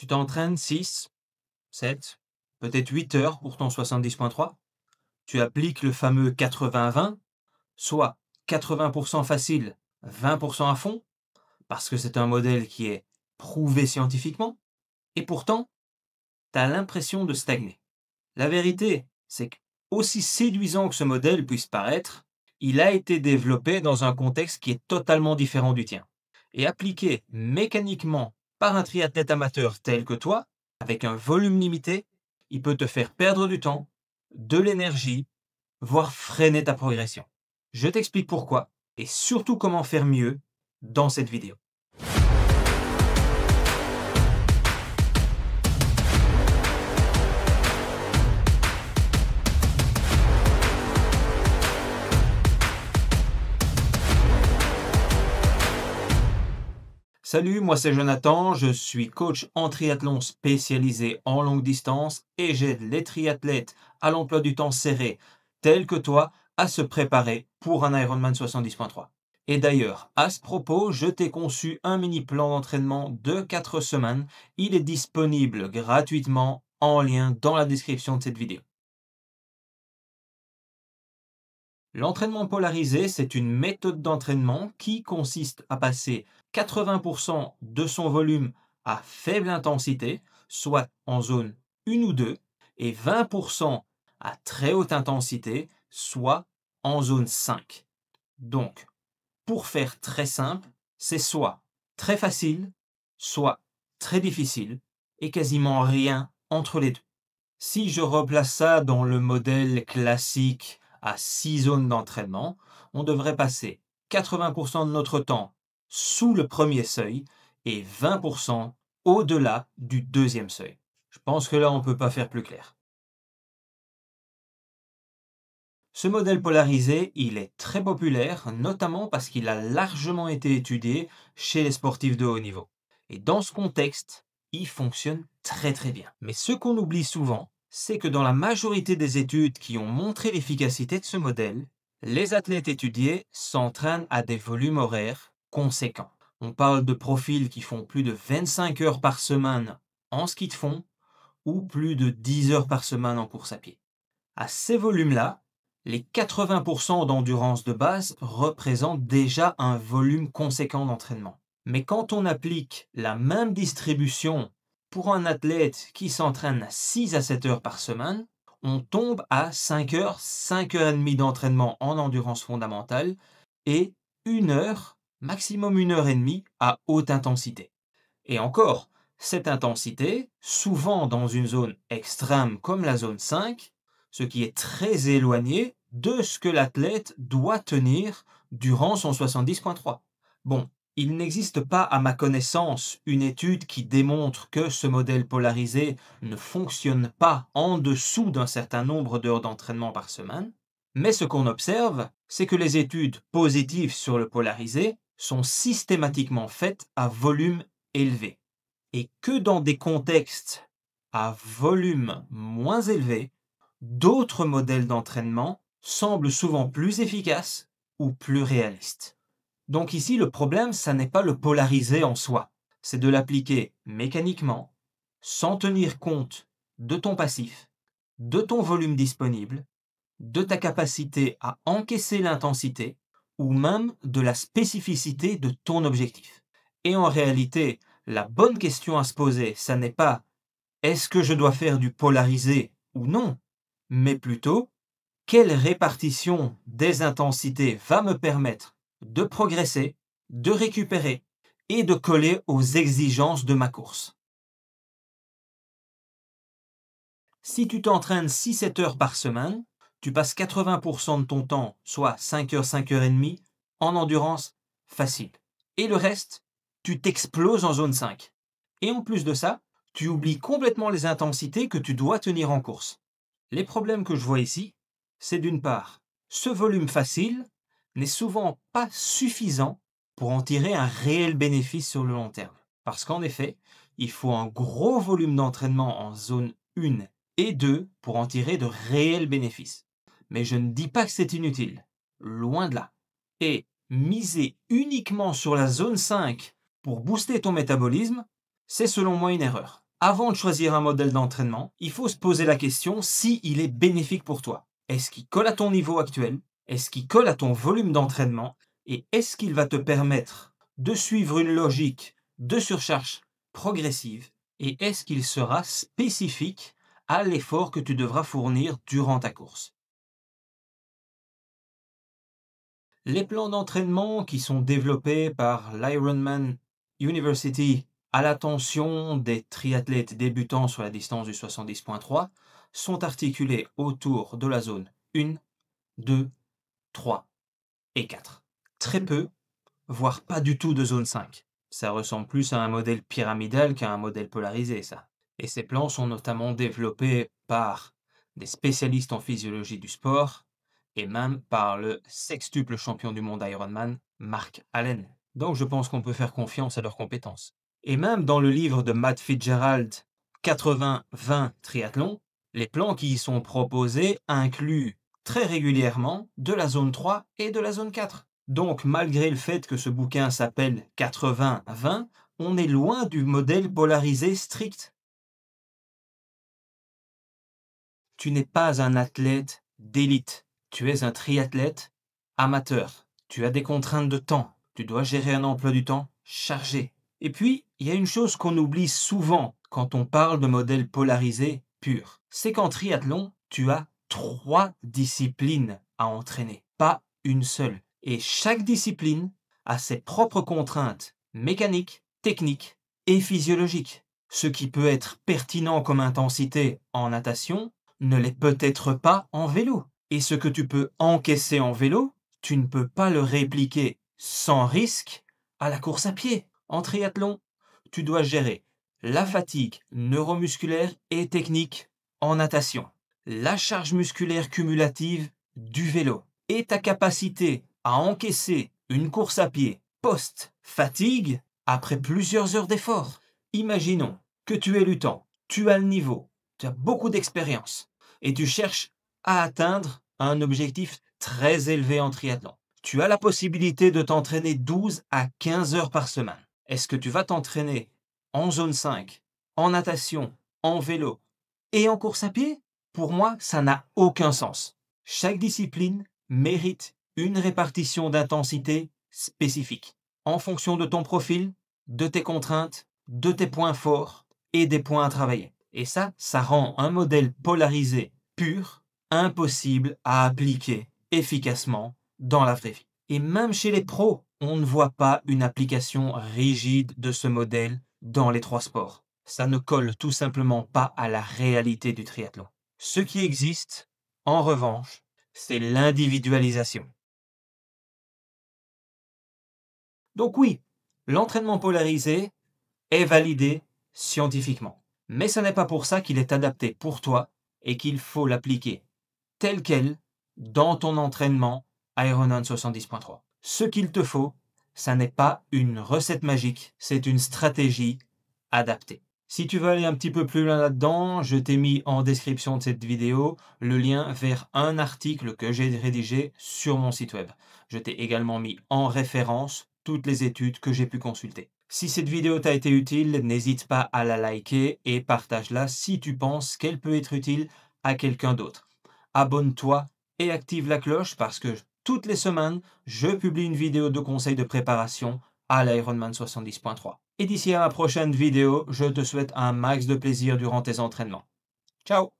Tu t'entraînes 6, 7, peut-être 8 heures pour ton 70.3. Tu appliques le fameux 80-20, soit 80% facile, 20% à fond, parce que c'est un modèle qui est prouvé scientifiquement, et pourtant, tu as l'impression de stagner. La vérité, c'est que, aussi séduisant que ce modèle puisse paraître, il a été développé dans un contexte qui est totalement différent du tien. Et appliqué mécaniquement par un triathlète amateur tel que toi, avec un volume limité, il peut te faire perdre du temps, de l'énergie, voire freiner ta progression. Je t'explique pourquoi et surtout comment faire mieux dans cette vidéo. Salut, moi c'est Jonathan, je suis coach en triathlon spécialisé en longue distance et j'aide les triathlètes à l'emploi du temps serré, tels que toi, à se préparer pour un Ironman 70.3. Et d'ailleurs, à ce propos, je t'ai conçu un mini plan d'entraînement de 4 semaines. Il est disponible gratuitement en lien dans la description de cette vidéo. L'entraînement polarisé, c'est une méthode d'entraînement qui consiste à passer 80% de son volume à faible intensité, soit en zone 1 ou 2, et 20% à très haute intensité, soit en zone 5. Donc, pour faire très simple, c'est soit très facile, soit très difficile, et quasiment rien entre les deux. Si je replace ça dans le modèle classique à 6 zones d'entraînement, on devrait passer 80% de notre temps sous le premier seuil et 20% au-delà du deuxième seuil. Je pense que là, on ne peut pas faire plus clair. Ce modèle polarisé, il est très populaire, notamment parce qu'il a largement été étudié chez les sportifs de haut niveau. Et dans ce contexte, il fonctionne très très bien. Mais ce qu'on oublie souvent, c'est que dans la majorité des études qui ont montré l'efficacité de ce modèle, les athlètes étudiés s'entraînent à des volumes horaires conséquents. On parle de profils qui font plus de 25 heures par semaine en ski de fond ou plus de 10 heures par semaine en course à pied. À ces volumes-là, les 80% d'endurance de base représentent déjà un volume conséquent d'entraînement. Mais quand on applique la même distribution pour un athlète qui s'entraîne 6 à 7 heures par semaine, on tombe à 5 heures, 5 heures et demie d'entraînement en endurance fondamentale et 1 heure, maximum 1 heure et demie à haute intensité. Et encore, cette intensité, souvent dans une zone extrême comme la zone 5, ce qui est très éloigné de ce que l'athlète doit tenir durant son 70.3. Bon, il n'existe pas à ma connaissance une étude qui démontre que ce modèle polarisé ne fonctionne pas en dessous d'un certain nombre d'heures d'entraînement par semaine, mais ce qu'on observe, c'est que les études positives sur le polarisé sont systématiquement faites à volume élevé, et que dans des contextes à volume moins élevé, d'autres modèles d'entraînement semblent souvent plus efficaces ou plus réalistes. Donc ici, le problème, ça n'est pas le polarisé en soi, c'est de l'appliquer mécaniquement, sans tenir compte de ton passif, de ton volume disponible, de ta capacité à encaisser l'intensité ou même de la spécificité de ton objectif. Et en réalité, la bonne question à se poser, ça n'est pas est-ce que je dois faire du polarisé ou non, mais plutôt quelle répartition des intensités va me permettre de progresser, de récupérer et de coller aux exigences de ma course. Si tu t'entraînes 6-7 heures par semaine, tu passes 80% de ton temps, soit 5 heures, 5 heures et demie, en endurance facile. Et le reste, tu t'exploses en zone 5. Et en plus de ça, tu oublies complètement les intensités que tu dois tenir en course. Les problèmes que je vois ici, c'est d'une part, ce volume facile n'est souvent pas suffisant pour en tirer un réel bénéfice sur le long terme. Parce qu'en effet, il faut un gros volume d'entraînement en zone 1 et 2 pour en tirer de réels bénéfices. Mais je ne dis pas que c'est inutile, loin de là. Et miser uniquement sur la zone 5 pour booster ton métabolisme, c'est selon moi une erreur. Avant de choisir un modèle d'entraînement, il faut se poser la question s'il est bénéfique pour toi. Est-ce qu'il colle à ton niveau actuel? Est-ce qu'il colle à ton volume d'entraînement? Et est-ce qu'il va te permettre de suivre une logique de surcharge progressive? Et est-ce qu'il sera spécifique à l'effort que tu devras fournir durant ta course? Les plans d'entraînement qui sont développés par l'Ironman University à l'attention des triathlètes débutants sur la distance du 70.3 sont articulés autour de la zone 1, 2, 3 et 4. Très peu, voire pas du tout de zone 5. Ça ressemble plus à un modèle pyramidal qu'à un modèle polarisé, ça. Et ces plans sont notamment développés par des spécialistes en physiologie du sport et même par le sextuple champion du monde Ironman, Mark Allen. Donc je pense qu'on peut faire confiance à leurs compétences. Et même dans le livre de Matt Fitzgerald, 80-20 triathlon, les plans qui y sont proposés incluent très régulièrement de la zone 3 et de la zone 4. Donc malgré le fait que ce bouquin s'appelle 80-20, on est loin du modèle polarisé strict. Tu n'es pas un athlète d'élite, tu es un triathlète amateur. Tu as des contraintes de temps, tu dois gérer un emploi du temps chargé. Et puis, il y a une chose qu'on oublie souvent quand on parle de modèle polarisé pur. C'est qu'en triathlon, tu as 3 disciplines à entraîner, pas une seule. Et chaque discipline a ses propres contraintes mécaniques, techniques et physiologiques. Ce qui peut être pertinent comme intensité en natation ne l'est peut-être pas en vélo. Et ce que tu peux encaisser en vélo, tu ne peux pas le répliquer sans risque à la course à pied. En triathlon, tu dois gérer la fatigue neuromusculaire et technique en natation, la charge musculaire cumulative du vélo et ta capacité à encaisser une course à pied post-fatigue après plusieurs heures d'effort. Imaginons que tu es luttant, tu as le niveau, tu as beaucoup d'expérience et tu cherches à atteindre un objectif très élevé en triathlon. Tu as la possibilité de t'entraîner 12 à 15 heures par semaine. Est-ce que tu vas t'entraîner en zone 5, en natation, en vélo et en course à pied? Pour moi, ça n'a aucun sens. Chaque discipline mérite une répartition d'intensité spécifique en fonction de ton profil, de tes contraintes, de tes points forts et des points à travailler. Et ça rend un modèle polarisé pur impossible à appliquer efficacement dans la vraie vie. Et même chez les pros, on ne voit pas une application rigide de ce modèle dans les 3 sports. Ça ne colle tout simplement pas à la réalité du triathlon. Ce qui existe, en revanche, c'est l'individualisation. Donc oui, l'entraînement polarisé est validé scientifiquement. Mais ce n'est pas pour ça qu'il est adapté pour toi et qu'il faut l'appliquer tel quel dans ton entraînement Ironman 70.3. Ce qu'il te faut, ça n'est pas une recette magique, c'est une stratégie adaptée. Si tu veux aller un petit peu plus loin là-dedans, je t'ai mis en description de cette vidéo le lien vers un article que j'ai rédigé sur mon site web. Je t'ai également mis en référence toutes les études que j'ai pu consulter. Si cette vidéo t'a été utile, n'hésite pas à la liker et partage-la si tu penses qu'elle peut être utile à quelqu'un d'autre. Abonne-toi et active la cloche parce que toutes les semaines, je publie une vidéo de conseils de préparation à l'Ironman 70.3. Et d'ici à la prochaine vidéo, je te souhaite un max de plaisir durant tes entraînements. Ciao!